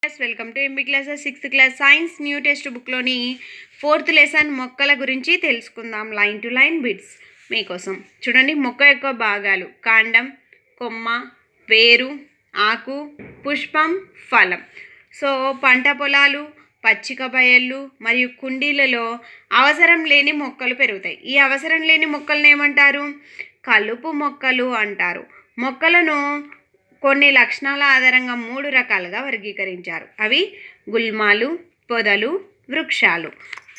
Welcome to MB classes 6th class science new text బుక్లోని 4th lesson మొక్కల గురించి తెలుసుకుందాం. లైన్ టు లైన్ బిట్స్ మీకోసం. చూడండి, మొక్క యొక్క భాగాలు: కాండం, కొమ్మ, వేరు, ఆకు, పుష్పం, ఫలం. సో పంట పొలాలు, పచ్చిక బయళ్ళు మరియు కుండీలలో అవసరం లేని మొక్కలు పెరుగుతాయి. ఈ అవసరం లేని మొక్కలను ఏమంటారు? కలుపు మొక్కలు అంటారు. మొక్కలను కొన్ని లక్షణాల ఆధారంగా 3 రకాలుగా వర్గీకరించారు. అవి గుల్మాలు, పొదలు, వృక్షాలు.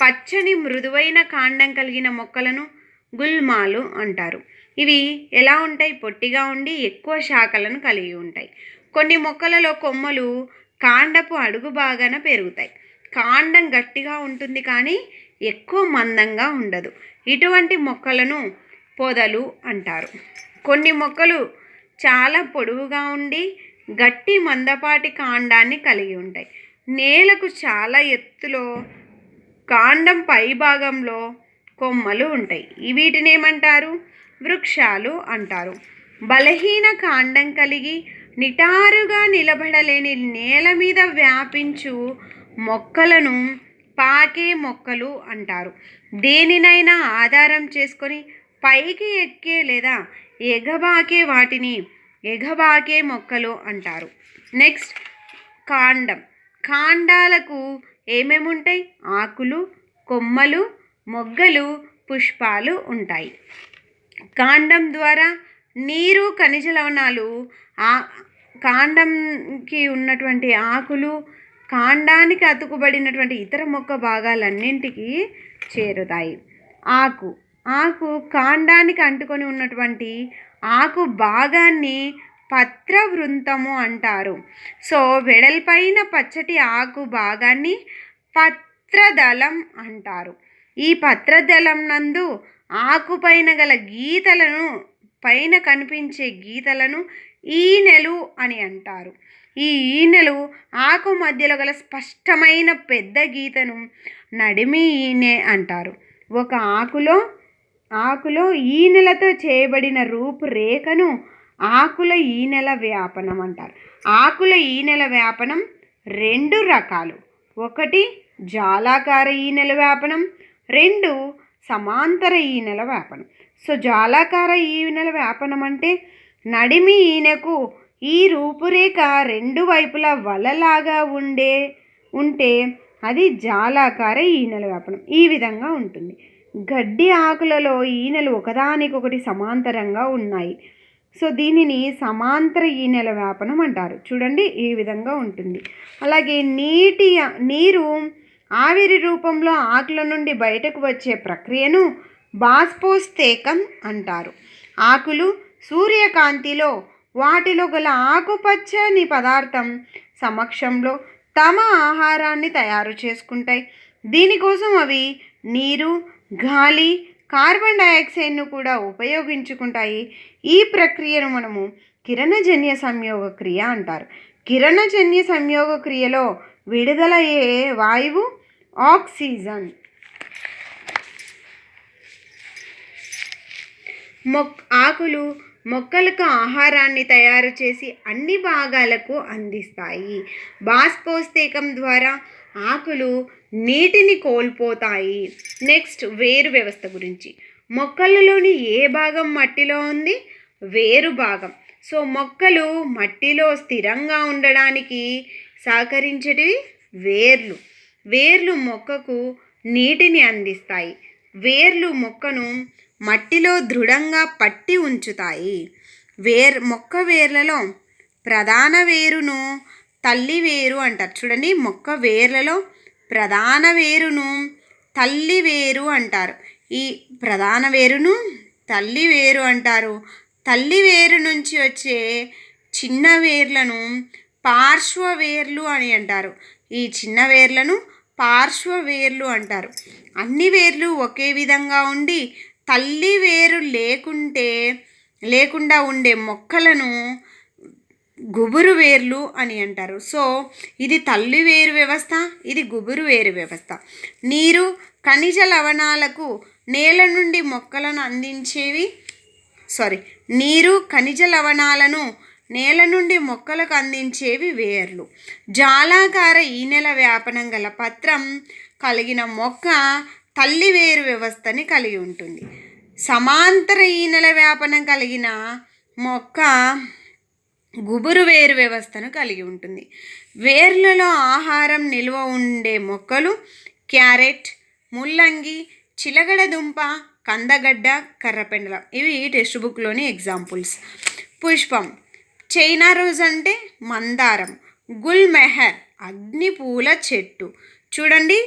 పచ్చని మృదువైన కాండం కలిగిన మొక్కలను గుల్మాలు అంటారు. ఇవి ఎలా ఉంటాయి? పొట్టిగా ఉండి ఎక్కువ శాఖలను కలిగి ఉంటాయి. కొన్ని మొక్కలలో కొమ్మలు కాండపు అడుగు భాగాన పెరుగుతాయి. కాండం గట్టిగా ఉంటుంది కానీ ఎక్కువ మందంగా ఉండదు. ఇటువంటి మొక్కలను పొదలు అంటారు. కొన్ని మొక్కలు చాలా పొడవుగా ఉండి గట్టి మందపాటి కాండాన్ని కలిగి ఉంటాయి. నేలకు చాలా ఎత్తులో కాండం పై భాగంలో కొమ్మలు ఉంటాయి. వీటిని ఏమంటారు? వృక్షాలు అంటారు. బలహీన కాండం కలిగి నిటారుగా నిలబడలేని నేల మీద వ్యాపించు మొక్కలను పాకే మొక్కలు అంటారు. దేనినైనా ఆధారం చేసుకొని పైకి ఎక్కే లేదా ఎగబాకే వాటిని ఎగబాకే మొక్కలు అంటారు. నెక్స్ట్, కాండం. కాండాలకు ఏమేమి ఉంటాయి? ఆకులు, కొమ్మలు, మొగ్గలు, పుష్పాలు ఉంటాయి. కాండం ద్వారా నీరు, ఖనిజ లవణాలు కాండంకి ఉన్నటువంటి ఆకులు, కాండానికి అతుకుబడినటువంటి ఇతర మొక్క భాగాలన్నింటికి చేరుతాయి. ఆకు కాండానికి అంటుకొని ఉన్నటువంటి ఆకు భాగాన్ని పత్రవృంతము అంటారు. సో వెడల్పైన పచ్చటి ఆకు భాగాన్ని పత్రదళం అంటారు. ఈ పత్రదళం నందు ఆకు పైన గల గీతలను, పైన కనిపించే గీతలను ఈనెలు అని అంటారు. ఈ ఈనెలు ఆకు మధ్యలో గల స్పష్టమైన పెద్ద గీతను నడిమి ఈనె అంటారు. ఒక ఆకులో ఈనెలతో చేయబడిన రూపురేఖను ఆకుల ఈనెల వ్యాపనం అంటారు. ఆకుల ఈనెల వ్యాపనం 2 రకాలు. ఒకటి జాలాకార ఈనెల వ్యాపనం, 2 సమాంతర ఈనెల వ్యాపనం. సో జాలాకార ఈనెల వ్యాపనం అంటే నడిమి ఈనెకు ఈ రూపురేఖ 2 వైపులా వలలాగా ఉంటే అది జాలాకార ఈనెల వ్యాపనం. ఈ విధంగా ఉంటుంది. గడ్డి ఆకులలో ఈనెలు ఒకదానికొకటి సమాంతరంగా ఉన్నాయి. సో దీనిని సమాంతర ఈనెల వ్యాపనం అంటారు. చూడండి, ఈ విధంగా ఉంటుంది. అలాగే నీరు ఆవిరి రూపంలో ఆకుల నుండి బయటకు వచ్చే ప్రక్రియను బాష్పోత్సేకం అంటారు. ఆకులు సూర్యకాంతిలో వాటిలో గల ఆకుపచ్చని పదార్థం సమక్షంలో తమ ఆహారాన్ని తయారు చేసుకుంటాయి. దీనికోసం అవి నీరు, గాలి, కార్బన్ డయాక్సైడ్ను కూడా ఉపయోగించుకుంటాయి. ఈ ప్రక్రియను మనము కిరణజన్య సంయోగ క్రియ అంటారు. కిరణజన్య సంయోగ క్రియలో విడుదలయ్యే వాయువు ఆక్సిజన్. ఆకులు మొక్కలకు ఆహారాన్ని తయారు చేసి అన్ని భాగాలకు అందిస్తాయి. బాష్పోత్సేకం ద్వారా ఆకులు నీటిని కోల్పోతాయి. నెక్స్ట్, వేరు వ్యవస్థ గురించి. మొక్కలలోని ఏ భాగం మట్టిలో ఉంది? వేరు భాగం. సో మొక్కలు మట్టిలో స్థిరంగా ఉండడానికి సహకరించేటివి వేర్లు. వేర్లు మొక్కకు నీటిని అందిస్తాయి. వేర్లు మొక్కను మట్టిలో దృఢంగా పట్టి ఉంచుతాయి. మొక్క వేర్లలో ప్రధాన వేరును తల్లి వేరు అంటారు. చూడండి, మొక్క వేర్లలో ప్రధాన వేరును తల్లి వేరు అంటారు. ఈ ప్రధాన వేరును తల్లి వేరు అంటారు. తల్లి వేరు నుంచి వచ్చే చిన్న వేర్లను పార్శ్వవేర్లు అని అంటారు. ఈ చిన్న వేర్లను పార్శ్వవేర్లు అంటారు. అన్ని వేర్లు ఒకే విధంగా ఉండి తల్లి వేరు లేకుండా ఉండే మొక్కలను గుబురు వేర్లు అని అంటారు. సో ఇది తల్లి వేరు వ్యవస్థ, ఇది గుబురు వేరు వ్యవస్థ. నీరు, ఖనిజ లవణాలకు నేల నుండి మొక్కలను నీరు, ఖనిజ లవణాలను నేల నుండి మొక్కలకు అందించేవి వేర్లు. జాలాకార ఈనెల వ్యాపనం గల పత్రం కలిగిన మొక్క తల్లి వేరు వ్యవస్థని కలిగి ఉంటుంది. సమాంతర ఈనెల వ్యాపనం కలిగిన మొక్క గుబురు వేరు వ్యవస్థను కలిగి ఉంటుంది. వేర్లలో ఆహారం నిల్వ ఉండే మొక్కలు క్యారెట్, ముల్లంగి, చిలగడదుంప, కందగడ్డ, కర్రపెండలం. ఇవి టెక్స్ట్ బుక్లోని ఎగ్జాంపుల్స్. పుష్పం చైనా రోజ్ అంటే మందారం, గుల్ మెహర్ అగ్నిపూల చెట్టు. చూడండి,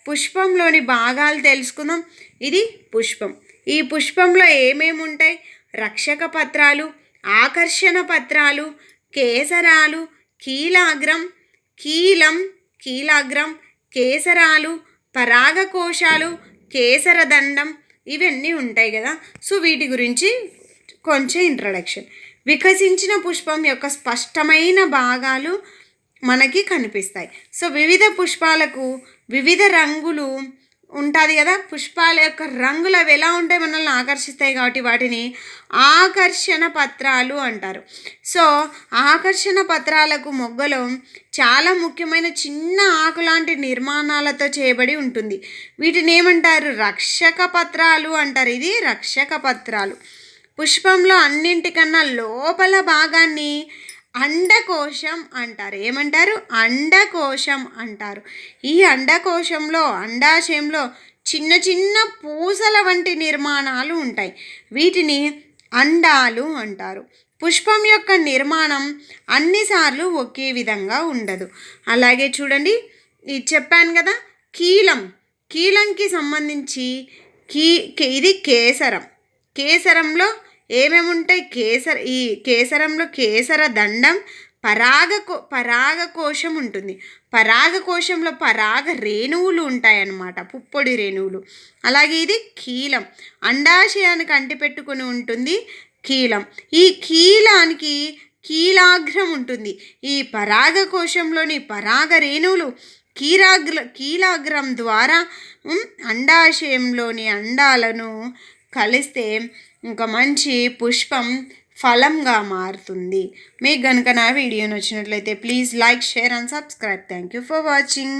పుష్పంలోని భాగాలు తెలుసుకుందాం. ఇది పుష్పం. ఈ పుష్పంలో ఏమేమి ఉంటాయి? రక్షక పత్రాలు, ఆకర్షణ పత్రాలు, కేసరాలు, కీలాగ్రం, కేసరాలు, పరాగకోశాలు, కేసరదండం, ఇవన్నీ ఉంటాయి కదా. సో వీటి గురించి కొంచెం ఇంట్రడక్షన్. వికసించిన పుష్పం యొక్క స్పష్టమైన భాగాలు మనకి కనిపిస్తాయి. సో వివిధ పుష్పాలకు వివిధ రంగులు ఉంటుంది కదా. పుష్పాల యొక్క రంగులు అవి ఎలా ఉంటాయి, మనల్ని ఆకర్షిస్తాయి కాబట్టి వాటిని ఆకర్షణ పత్రాలు అంటారు. సో ఆకర్షణ పత్రాలకు మొగ్గలో చాలా ముఖ్యమైన చిన్న ఆకు లాంటి నిర్మాణాలతో చేయబడి ఉంటుంది. వీటిని ఏమంటారు? రక్షక పత్రాలు అంటారు. ఇది రక్షక పత్రాలు. పుష్పంలో అన్నింటికన్నా లోపల భాగాన్ని అండకోశం అంటారు. ఏమంటారు? అండకోశం అంటారు. ఈ అండాశయంలో చిన్న చిన్న పూసల వంటి నిర్మాణాలు ఉంటాయి. వీటిని అండాలు అంటారు. పుష్పం యొక్క నిర్మాణం అన్నిసార్లు ఒకే విధంగా ఉండదు. అలాగే చూడండి, ఇది చెప్పాను కదా, కీలంకి సంబంధించి ఇది కేసరంలో ఏమేమి ఉంటాయి? ఈ కేసరంలో కేసర దండం, పరాగకోశం ఉంటుంది. పరాగకోశంలో పరాగ రేణువులు ఉంటాయన్నమాట, పుప్పొడి రేణువులు. అలాగే ఇది కీలం, అండాశయానికి అంటిపెట్టుకుని ఉంటుంది కీలం. ఈ కీలానికి కీలాగ్రం ఉంటుంది. ఈ పరాగకోశంలోని పరాగ రేణువులు కీలాగ్రం ద్వారా అండాశయంలోని అండాలను కలిస్తే ఇంకా మంచి పుష్పం ఫలంగా మారుతుంది. మీకు కనుక నా వీడియో నచ్చినట్లయితే please like, share and subscribe. Thank you for watching.